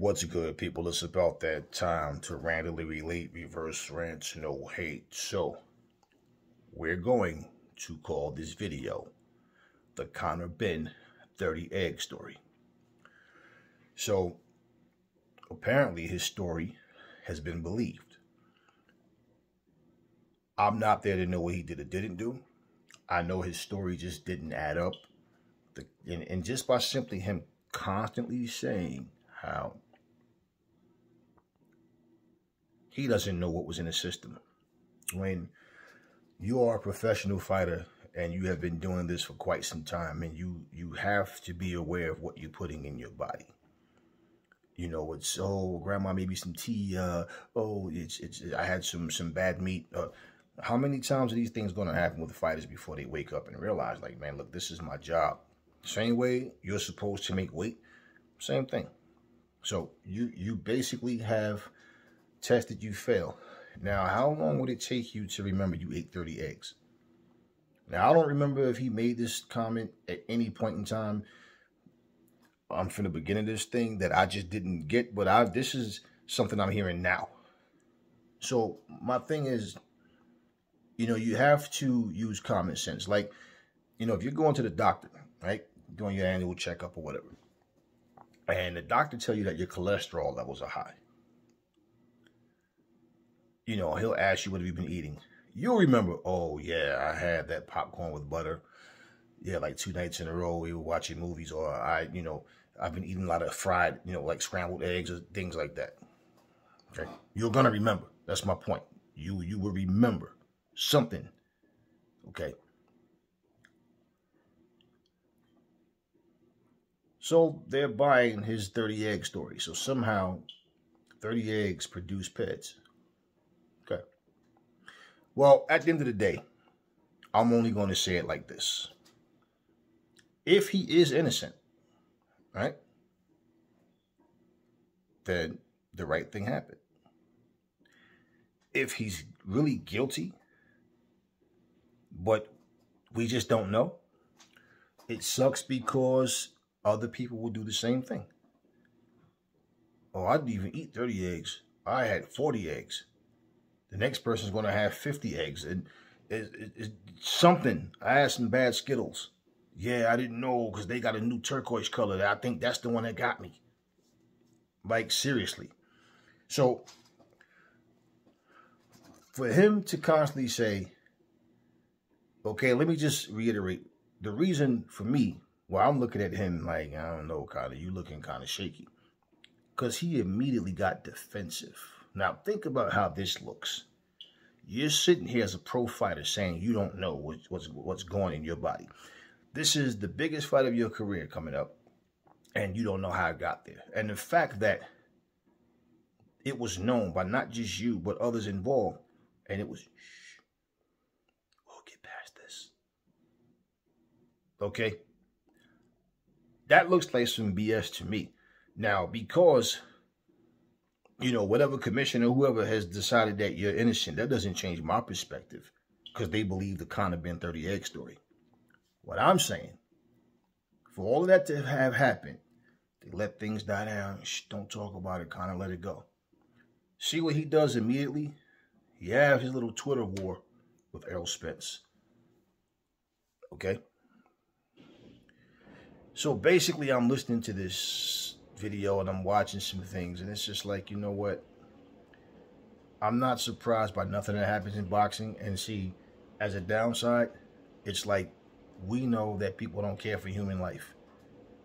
What's good, people? It's about that time to randomly relate, reverse rants, no hate. So, we're going to call this video the Benn 30 egg story. So, apparently his story has been believed. I'm not there to know what he did or didn't do. I know his story just didn't add up. And just by simply him constantly saying how he doesn't know what was in the system. When you are a professional fighter and you have been doing this for quite some time, and you have to be aware of what you're putting in your body. You know, it's, oh, grandma, maybe some tea. I had some bad meat. How many times are these things going to happen with the fighters before they wake up and realize, like, man, look, this is my job. Same way you're supposed to make weight, same thing. So you basically have tested, you fail. Now, how long would it take you to remember you ate 30 eggs? Now, I don't remember if he made this comment at any point in time from the beginning of this thing that I just didn't get, but this is something I'm hearing now. So my thing is, you know, you have to use common sense. Like, you know, if you're going to the doctor, right, doing your annual checkup or whatever, and the doctor tell you that your cholesterol levels are high, you know, he'll ask you, what have you been eating? You'll remember, oh, yeah, I had that popcorn with butter. Yeah, like 2 nights in a row, we were watching movies, or I've been eating a lot of fried, like scrambled eggs or things like that. Okay, you're going to remember. That's my point. You will remember something. Okay. So they're buying his 30 egg story. So somehow 30 eggs produce pets. Okay. Well, at the end of the day, I'm only going to say it like this. If he is innocent, right, then the right thing happened. If he's really guilty, but we just don't know, it sucks because other people will do the same thing. Oh, I didn't even eat 30 eggs. I had 40 eggs. The next person's going to have 50 eggs. And it's something. I had some bad Skittles. Yeah, I didn't know because they got a new turquoise color. I think that's the one that got me. Like, seriously. So, for him to constantly say, okay, let me just reiterate. The reason for me, well, I'm looking at him like, I don't know, kind of, you looking kind of shaky. Because he immediately got defensive. Now, think about how this looks. You're sitting here as a pro fighter saying you don't know what's going in your body. This is the biggest fight of your career coming up, and you don't know how it got there. And the fact that it was known by not just you, but others involved, and it was, shh, we'll get past this. Okay? That looks like some BS to me. Now, because, whatever commissioner, whoever has decided that you're innocent, that doesn't change my perspective because they believe the Benn 30 egg story. What I'm saying, for all of that to have happened, they let things die down. Shh, don't talk about it, kind of let it go. See what he does immediately? He has his little Twitter war with Errol Spence. Okay? So basically, I'm listening to this video and I'm watching some things, and it's just like, you know what? I'm not surprised by nothing that happens in boxing. And see, as a downside, it's like we know that people don't care for human life.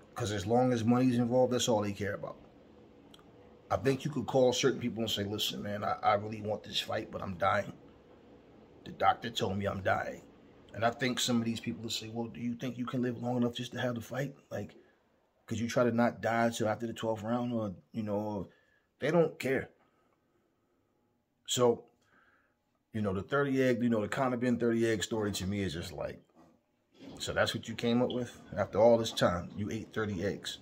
Because as long as money's involved, that's all they care about. I think you could call certain people and say, listen, man, I really want this fight, but I'm dying. The doctor told me I'm dying. And I think some of these people will say, well, do you think you can live long enough just to have the fight? Like, could you try to not die until after the 12th round? Or, they don't care. So, the 30 egg, the Benn 30 egg story to me is just like, so that's what you came up with? After all this time, you ate 30 eggs.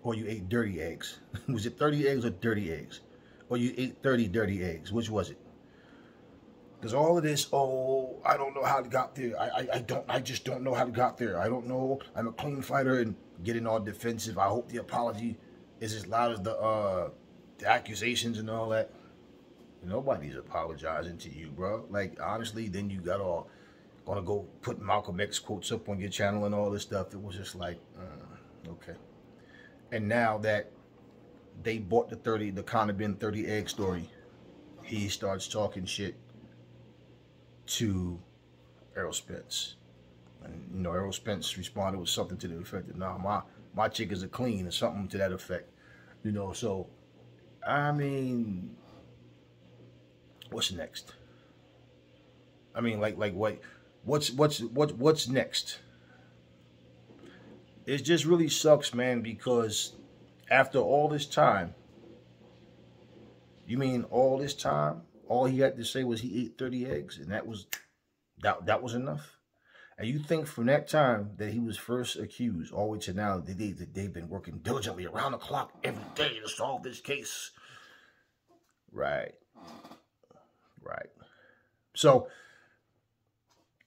Or you ate dirty eggs. Was it 30 eggs or dirty eggs? Or you ate 30 dirty eggs? Which was it? Because all of this, oh, I don't know how it got there. I just don't know how it got there. I don't know. I'm a clean fighter, and getting all defensive. I hope the apology. is as loud as the accusations and all that. Nobody's apologizing to you, bro. Like, honestly, then you got all gonna go put Malcolm X quotes up on your channel and all this stuff. It was just like, okay. And now that they bought the Conor Benn 30 egg story, he starts talking shit to Errol Spence. And, Errol Spence responded with something to the effect that, nah, my chickens are clean, or something to that effect. So, I mean, what's next? I mean, what's next? It just really sucks, man, because after all this time, you mean all this time, all he had to say was he ate 30 eggs, and that was enough? And you think from that time that he was first accused all the way to now, they've been working diligently around the clock every day to solve this case. Right. So,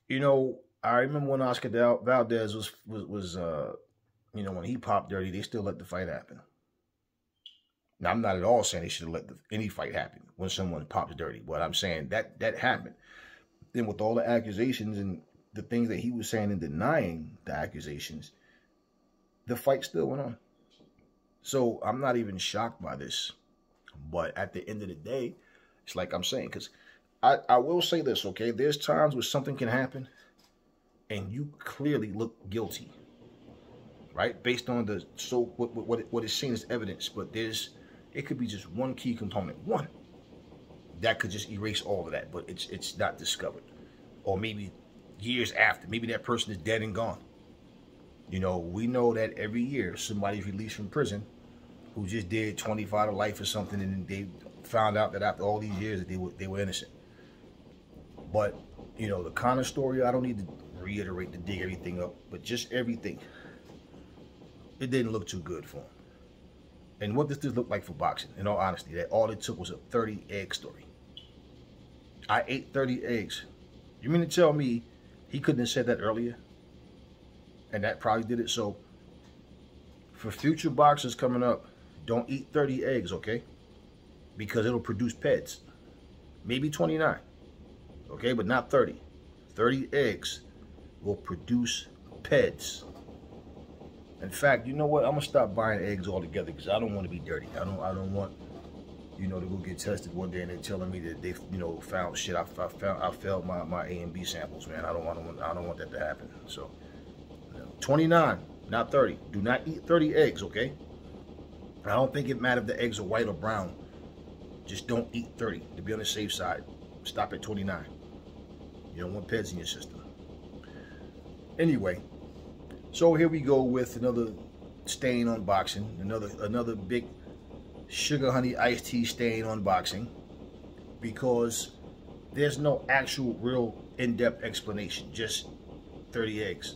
I remember when Oscar Valdez was when he popped dirty, they still let the fight happen. Now, I'm not at all saying they should have let any fight happen when someone pops dirty, but I'm saying that happened. Then with all the accusations and the things that he was saying and denying the accusations, the fight still went on. So I'm not even shocked by this. But at the end of the day, it's like I'm saying, because I will say this, okay? There's times where something can happen and you clearly look guilty, right? Based on what is seen as evidence. But it could be just one key component, one, that could just erase all of that, but it's not discovered. Or maybe years after, maybe that person is dead and gone. We know that every year somebody's released from prison who just did 25 to life or something, and they found out that after all these years that they were innocent. But the Conor story, I don't need to reiterate to dig everything up, but just everything, it didn't look too good for him. And what does this look like for boxing? In all honesty, that all it took was a 30 egg story. I ate 30 eggs. You mean to tell me he couldn't have said that earlier? And that probably did it. So for future boxers coming up, don't eat 30 eggs, okay? Because it'll produce peds. Maybe 29, okay? But not 30. 30 eggs will produce peds. In fact, you know what? I'm gonna stop buying eggs altogether because I don't want to be dirty. I don't want, to go get tested one day and they're telling me that they, found shit. I failed my A and B samples, man. I don't want that to happen. So, 29, not 30. Do not eat 30 eggs, okay? I don't think it matters if the eggs are white or brown. Just don't eat 30 to be on the safe side. Stop at 29. You don't want peds in your system. Anyway, so here we go with another stain on boxing. Another big sugar honey iced tea stain on boxing, because there's no actual real in-depth explanation. Just 30 eggs.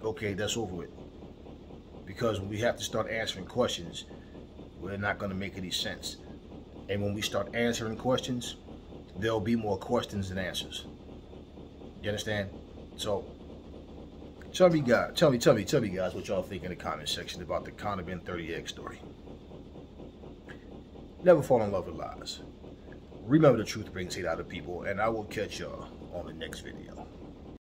Okay, that's over with. Because when we have to start answering questions, we're not going to make any sense. And when we start answering questions, there'll be more questions than answers. You understand? So, tell me guys what y'all think in the comment section about the Conor Benn 30 egg story. Never fall in love with lies. Remember, the truth brings hate out of people, and I will catch y'all on the next video.